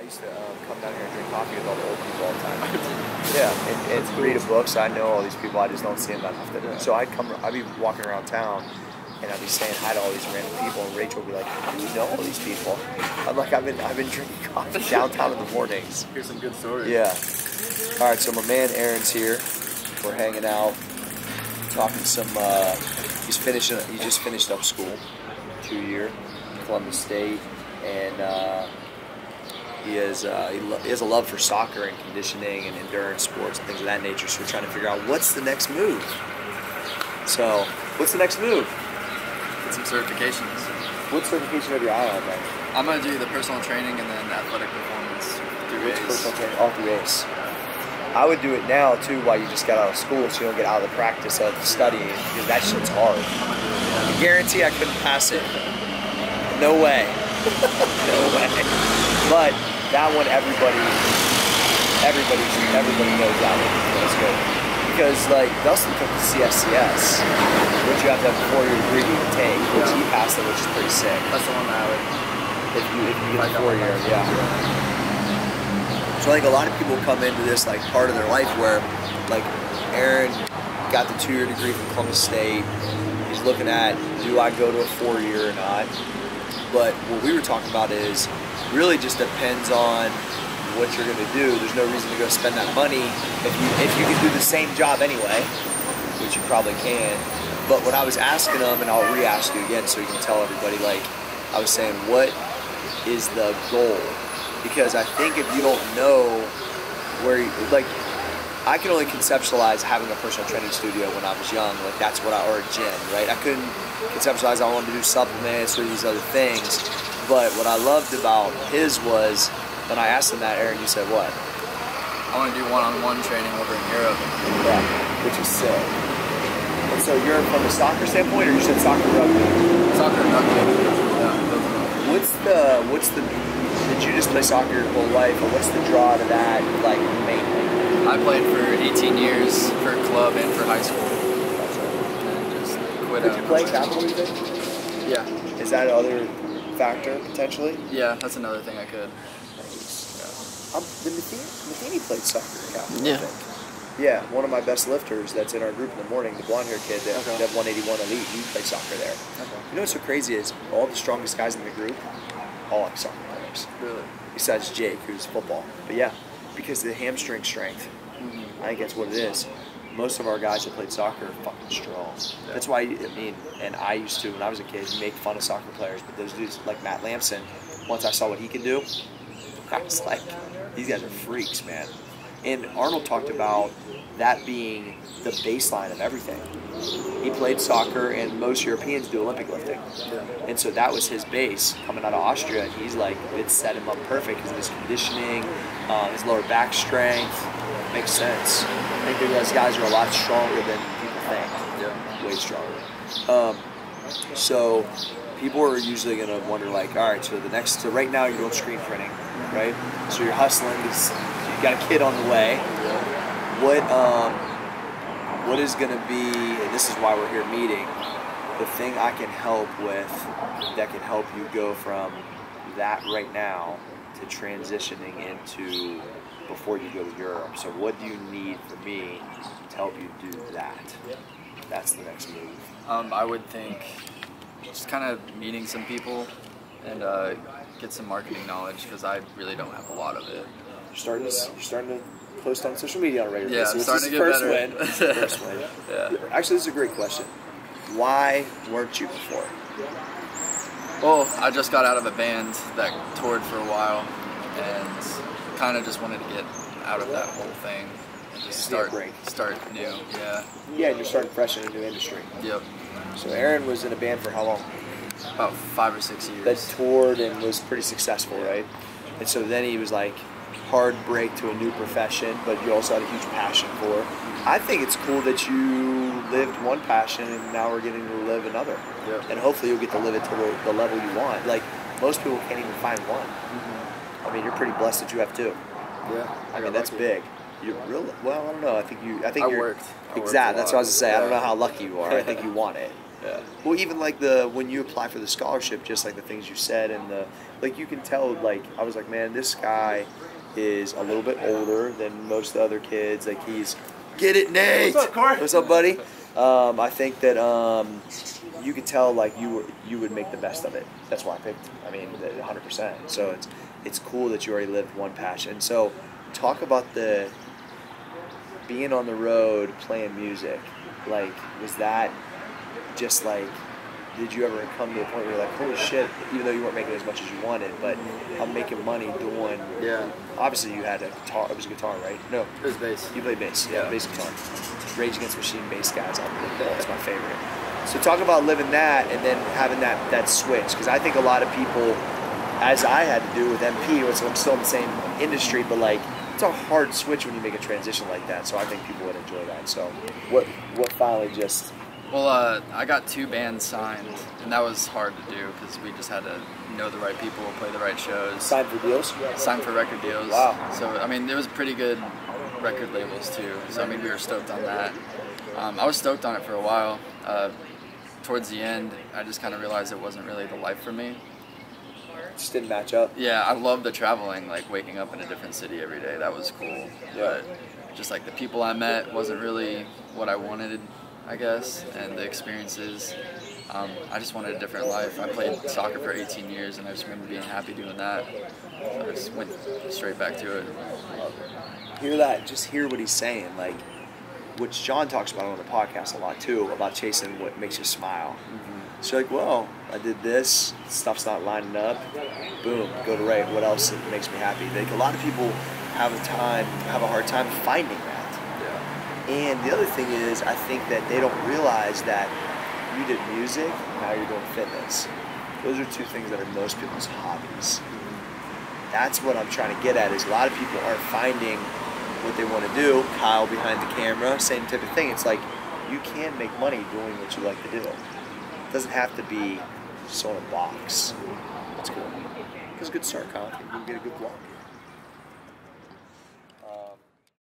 used to come down here and drink coffee with all the old people all the time. Yeah, and read a book, so I know all these people. I just don't see them that often. Yeah. So I'd be walking around town, and I'd be saying hi to all these random people, and Rachel would be like, "Do you know all these people?" I'm like, "I've been drinking coffee downtown in the mornings." Here's some good stories. Yeah. All right, so my man Aaron's here. We're hanging out, talking some. He just finished up school, 2-year, Columbus State, and he has a love for soccer and conditioning and endurance sports and things of that nature. So we're trying to figure out what's the next move. So, what's the next move? Get some certifications. What certification have your eye on, man? I'm gonna do the personal training and then athletic performance through ACE. Personal training, all through ACE. I would do it now too while you just got out of school, so you don't get out of the practice of studying, because that shit's hard. I guarantee I couldn't pass it. No way. No way. But that one, everybody knows that one. That's good. Because like Dustin took the CSCS, which you have to have a 4-year degree to take, which he passed it, which is pretty sick. That's the one that I would. If you get the 4-year, yeah. So I think a lot of people come into this like part of their life where, like, Aaron got the 2-year degree from Columbus State. He's looking at, do I go to a 4-year or not? But what we were talking about is really just depends on what you're going to do. There's no reason to go spend that money if you can do the same job anyway, which you probably can. But when I was asking them, and I'll re-ask you again so you can tell everybody, like, I was saying, what is the goal? Because I think if you don't know where you, like, I can only conceptualize having a personal training studio when I was young, like that's what or a gym, right? I couldn't conceptualize I wanted to do supplements or these other things. But what I loved about his was, when I asked him that, Aaron, you said what? I want to do one-on-one training over in Europe. Yeah, which is sick. And so you're from a soccer standpoint, or you said soccer rugby? Soccer and rugby. Yeah. What's the did you just play soccer your whole life, or what's the draw to that, like, mainly? I played for 18 years for club and for high school. And just quit out. Did you play capital, you think? Yeah. Is that another factor, potentially? Yeah, that's another thing I could. The Matheny played soccer at capital, Yeah. I think. Yeah, one of my best lifters that's in our group in the morning, the blonde-haired kid that 181 elite, he played soccer there. Okay. You know what's so crazy is all the strongest guys in the group, all like soccer players. Really? Besides Jake, who's football. But yeah, because of the hamstring strength. I think that's what it is. Most of our guys that played soccer are fucking strong. Yeah. That's why, I mean, and I used to, when I was a kid, make fun of soccer players, but those dudes like Matt Lamson, once I saw what he could do, I was like, these guys are freaks, man. And Arnold talked about that being the baseline of everything. He played soccer, and most Europeans do Olympic lifting. Yeah. And so that was his base coming out of Austria, and he's like, it set him up perfect because of his conditioning, his lower back strength. Makes sense. I think those guys are a lot stronger than people think. Yeah. Way stronger. So people are usually going to wonder, like, all right, so right now you're doing screen printing, right? So you're hustling because you got a kid on the way. Yeah. What is going to be, and this is why we're here meeting, the thing I can help with that can help you go from that right now to transitioning into before you go to Europe. So what do you need from me to help you do that? That's the next move. I would think just kind of meeting some people and get some marketing knowledge, because I really don't have a lot of it. You're starting to post on social media on a regular basis. Yeah, starting to get better. First win. Yeah. Actually, this is a great question. Why weren't you before? Well, I just got out of a band that toured for a while, and kind of just wanted to get out of that whole thing and just start new. Yeah. Yeah, and you're starting fresh in a new industry. Yep. So Aaron was in a band for how long? About 5 or 6 years. That toured and was pretty successful, right? And so then he was like, hard break to a new profession, but you also had a huge passion for. I think it's cool that you lived one passion and now we're getting to live another. Yep. And hopefully you'll get to live it to the level you want. Like, most people can't even find one. I mean, you're pretty blessed that you have two. Yeah. I mean, that's big. You're really, well, I don't know. I think I worked. Exactly. That's what I was going to say. I don't know how lucky you are. I think you want it. Yeah. Well, even like when you apply for the scholarship, just like the things you said and like you can tell, like I was like, man, this guy is a little bit older than most of the other kids. Like he's, get it, Nate. What's up, Cory? What's up, buddy? I think that you could tell like you would make the best of it. That's why I picked. I mean, 100%. So it's cool that you already lived one passion. So talk about the being on the road playing music. Like, was that just like, did you ever come to a point where you're like, holy shit, even though you weren't making as much as you wanted, but I'm making money doing, obviously you had a guitar, it was a guitar, right? No. It was bass. You played bass, yeah, bass guitar. Rage Against the Machine bass guys, that's my favorite. So talk about living that and then having that switch, because I think a lot of people, as I had to do with MP, which I'm still in the same industry, but like, it's a hard switch when you make a transition like that, so I think people would enjoy that. So what finally just... Well, I got 2 bands signed, and that was hard to do because we just had to know the right people, play the right shows. Signed for deals? Signed for record deals. Wow. So, I mean, there was pretty good record labels too, so I mean, we were stoked on that. I was stoked on it for a while. Towards the end, I just kind of realized it wasn't really the life for me. Just didn't match up? Yeah, I loved the traveling, like waking up in a different city every day. That was cool. But just like the people I met wasn't really what I wanted, I guess, and the experiences. I just wanted a different life. I played soccer for 18 years, and I just remember being happy doing that. So I just went straight back to it. Hear that, just hear what he's saying, like, which John talks about on the podcast a lot too, about chasing what makes you smile. So like, well, I did this, stuff's not lining up, boom, go to right, what else makes me happy? Like, a lot of people have a hard time finding that. And the other thing is, I think that they don't realize that you did music, now you're doing fitness. Those are 2 things that are most people's hobbies. That's what I'm trying to get at, is a lot of people aren't finding what they want to do. Kyle behind the camera, same type of thing. It's like, you can make money doing what you like to do. It doesn't have to be so in a box. That's cool. It was a good start, Kyle. You can get a good vlog.